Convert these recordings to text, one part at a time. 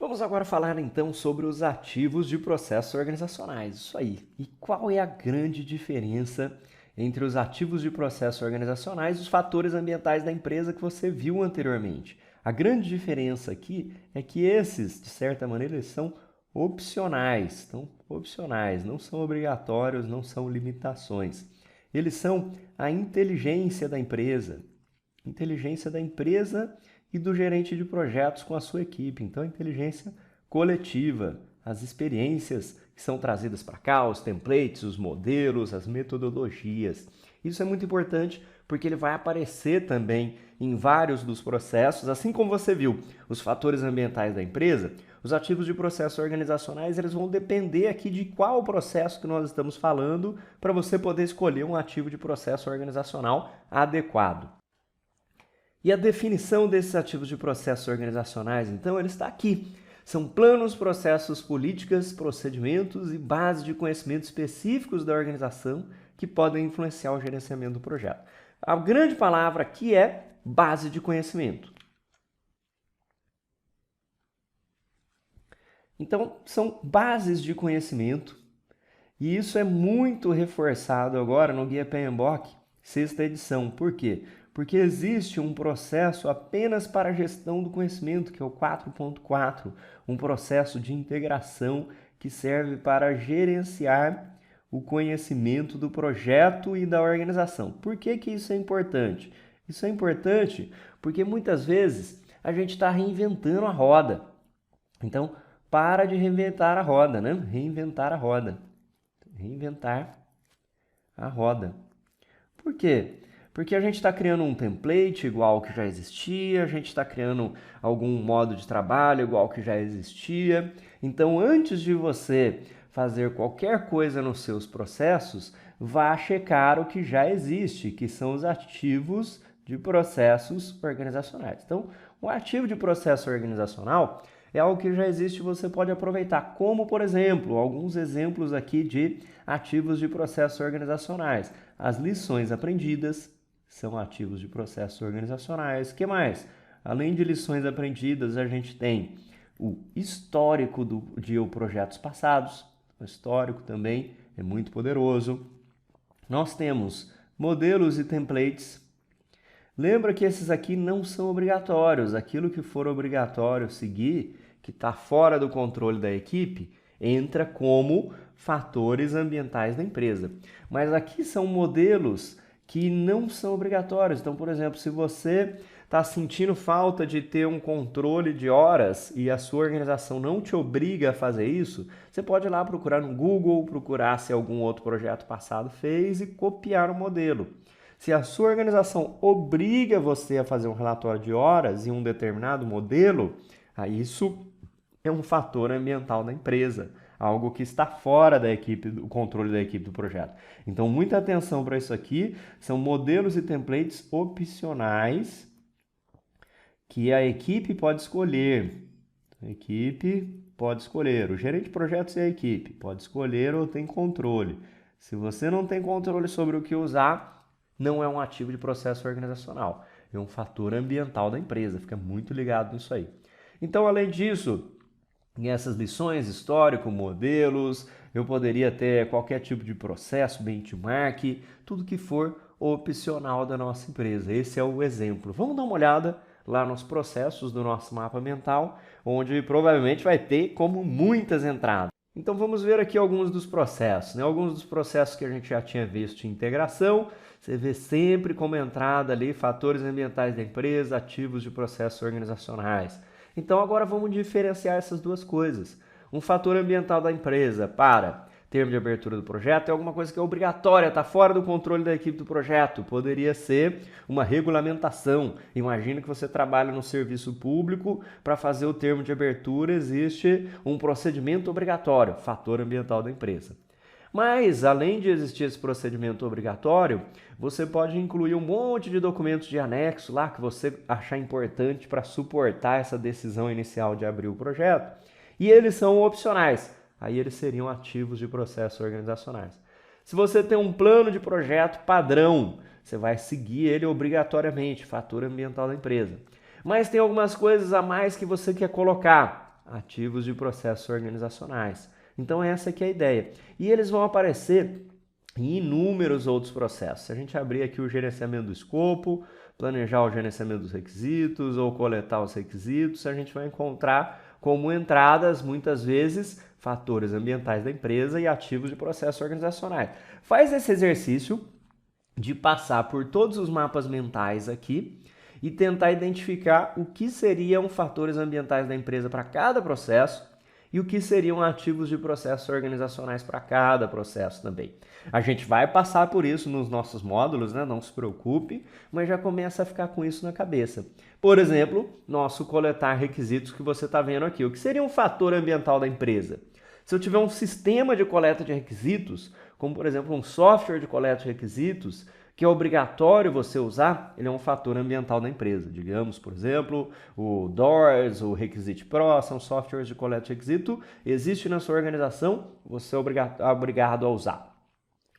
Vamos agora falar então sobre os ativos de processos organizacionais. Isso aí. E qual é a grande diferença entre os ativos de processos organizacionais e os fatores ambientais da empresa que você viu anteriormente? A grande diferença aqui é que esses, de certa maneira, eles são opcionais. Então, opcionais, não são obrigatórios, não são limitações. Eles são a inteligência da empresa. Inteligência da empresa e do gerente de projetos com a sua equipe. Então, a inteligência coletiva, as experiências que são trazidas para cá, os templates, os modelos, as metodologias. Isso é muito importante porque ele vai aparecer também em vários dos processos, assim como você viu os fatores ambientais da empresa, os ativos de processos organizacionais, eles vão depender aqui de qual processo que nós estamos falando para você poder escolher um ativo de processo organizacional adequado. E a definição desses ativos de processos organizacionais, então, ele está aqui. São planos, processos, políticas, procedimentos e bases de conhecimento específicos da organização que podem influenciar o gerenciamento do projeto. A grande palavra aqui é base de conhecimento. Então, são bases de conhecimento e isso é muito reforçado agora no Guia PMBOK, sexta edição. Por quê? Porque existe um processo apenas para a gestão do conhecimento, que é o 4.4, um processo de integração que serve para gerenciar o conhecimento do projeto e da organização. Por que que isso é importante? Isso é importante porque muitas vezes a gente está reinventando a roda. Então, para de reinventar a roda, né? Reinventar a roda. Reinventar a roda. Por quê? Porque a gente está criando um template igual ao que já existia, a gente está criando algum modo de trabalho igual ao que já existia. Então, antes de você fazer qualquer coisa nos seus processos, vá checar o que já existe, que são os ativos de processos organizacionais. Então, o ativo de processo organizacional é algo que já existe e você pode aproveitar, como, por exemplo, alguns exemplos aqui de ativos de processos organizacionais. As lições aprendidas são ativos de processos organizacionais. O que mais? Além de lições aprendidas, a gente tem o histórico de projetos passados. O histórico também é muito poderoso. Nós temos modelos e templates. Lembra que esses aqui não são obrigatórios. Aquilo que for obrigatório seguir, que está fora do controle da equipe, entra como fatores ambientais da empresa. Mas aqui são modelos que não são obrigatórios. Então, por exemplo, se você está sentindo falta de ter um controle de horas e a sua organização não te obriga a fazer isso, você pode ir lá procurar no Google, procurar se algum outro projeto passado fez e copiar o modelo. Se a sua organização obriga você a fazer um relatório de horas em um determinado modelo, aí isso é um fator ambiental da empresa, algo que está fora da equipe, do controle da equipe do projeto. Então, muita atenção para isso aqui, são modelos e templates opcionais que a equipe pode escolher. A equipe pode escolher, o gerente de projetos e a equipe pode escolher ou tem controle. Se você não tem controle sobre o que usar, não é um ativo de processo organizacional, é um fator ambiental da empresa, fica muito ligado nisso aí. Então, além disso, nessas lições, histórico, modelos, eu poderia ter qualquer tipo de processo, benchmark, tudo que for opcional da nossa empresa. Esse é o exemplo. Vamos dar uma olhada lá nos processos do nosso mapa mental, onde provavelmente vai ter como muitas entradas. Então vamos ver aqui alguns dos processos, né? Alguns dos processos que a gente já tinha visto em integração, você vê sempre como entrada ali fatores ambientais da empresa, ativos de processos organizacionais. Então agora vamos diferenciar essas duas coisas. Um fator ambiental da empresa para termo de abertura do projeto é alguma coisa que é obrigatória, está fora do controle da equipe do projeto. Poderia ser uma regulamentação. Imagina que você trabalha no serviço público, para fazer o termo de abertura existe um procedimento obrigatório, fator ambiental da empresa. Mas, além de existir esse procedimento obrigatório, você pode incluir um monte de documentos de anexo lá que você achar importante para suportar essa decisão inicial de abrir o projeto. E eles são opcionais. Aí eles seriam ativos de processos organizacionais. Se você tem um plano de projeto padrão, você vai seguir ele obrigatoriamente, fator ambiental da empresa. Mas tem algumas coisas a mais que você quer colocar. ativos de processos organizacionais. Então essa aqui é a ideia. E eles vão aparecer em inúmeros outros processos. Se a gente abrir aqui o gerenciamento do escopo, planejar o gerenciamento dos requisitos ou coletar os requisitos, a gente vai encontrar como entradas, muitas vezes, fatores ambientais da empresa e ativos de processos organizacionais. Faz esse exercício de passar por todos os mapas mentais aqui e tentar identificar o que seriam fatores ambientais da empresa para cada processo e o que seriam ativos de processos organizacionais para cada processo também. A gente vai passar por isso nos nossos módulos, né? Não se preocupe, mas já começa a ficar com isso na cabeça. Por exemplo, nosso coletar requisitos que você está vendo aqui. O que seria um fator ambiental da empresa? Se eu tiver um sistema de coleta de requisitos, como por exemplo um software de coleta de requisitos, que é obrigatório você usar, ele é um fator ambiental da empresa. Digamos, por exemplo, o DOORS, o Requisite Pro, são softwares de coleta de requisito, existe na sua organização, você é obrigado a usar.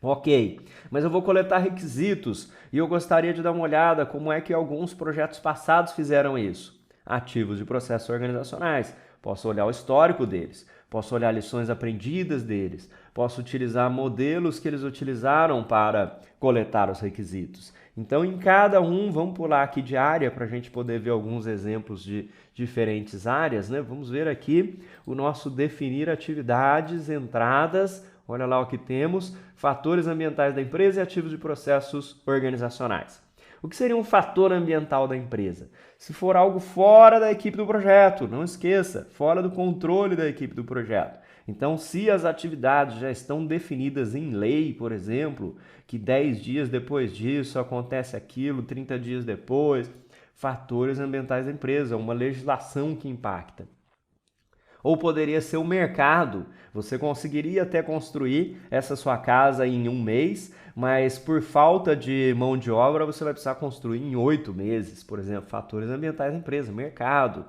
Ok, mas eu vou coletar requisitos e eu gostaria de dar uma olhada como é que alguns projetos passados fizeram isso. Ativos de processos organizacionais, posso olhar o histórico deles, posso olhar lições aprendidas deles, posso utilizar modelos que eles utilizaram para coletar os requisitos. Então, em cada um, vamos pular aqui de área para a gente poder ver alguns exemplos de diferentes áreas, né? Vamos ver aqui o nosso definir atividades, entradas, olha lá o que temos, fatores ambientais da empresa e ativos de processos organizacionais. O que seria um fator ambiental da empresa? Se for algo fora da equipe do projeto, não esqueça, fora do controle da equipe do projeto. Então, se as atividades já estão definidas em lei, por exemplo, que 10 dias depois disso acontece aquilo, 30 dias depois, fatores ambientais da empresa, uma legislação que impacta. Ou poderia ser o mercado. Você conseguiria até construir essa sua casa em 1 mês, mas por falta de mão de obra você vai precisar construir em 8 meses. Por exemplo, fatores ambientais da empresa, mercado.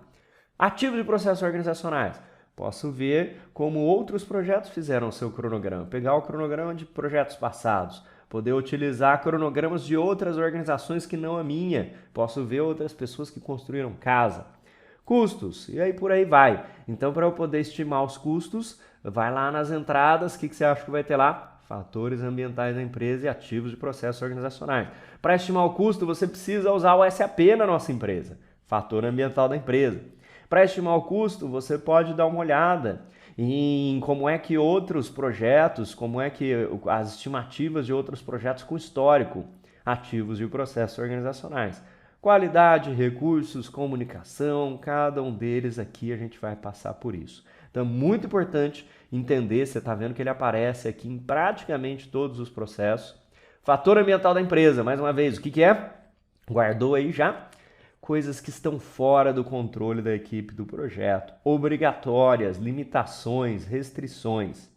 Ativos de processos organizacionais. Posso ver como outros projetos fizeram o seu cronograma. Pegar o cronograma de projetos passados. Poder utilizar cronogramas de outras organizações que não a minha. Posso ver outras pessoas que construíram casa. Custos, e aí por aí vai. Então, para eu poder estimar os custos, vai lá nas entradas, o que você acha que vai ter lá? Fatores ambientais da empresa e ativos de processos organizacionais. Para estimar o custo, você precisa usar o SAP na nossa empresa, fator ambiental da empresa. Para estimar o custo, você pode dar uma olhada em como é que outros projetos, como é que as estimativas de outros projetos com histórico, ativos de processos organizacionais. Qualidade, recursos, comunicação, cada um deles aqui a gente vai passar por isso. Então, muito importante entender, você está vendo que ele aparece aqui em praticamente todos os processos. Fator ambiental da empresa, mais uma vez, o que é? Guardou aí já? Coisas que estão fora do controle da equipe do projeto, obrigatórias, limitações, restrições.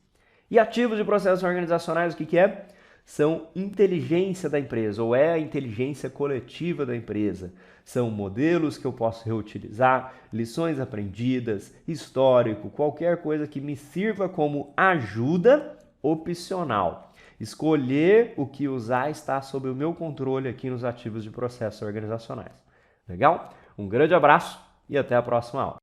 E ativos de processos organizacionais, o que é? São inteligência da empresa, ou é a inteligência coletiva da empresa. São modelos que eu posso reutilizar, lições aprendidas, histórico, qualquer coisa que me sirva como ajuda opcional. Escolher o que usar está sob o meu controle aqui nos ativos de processos organizacionais. Legal? Um grande abraço e até a próxima aula.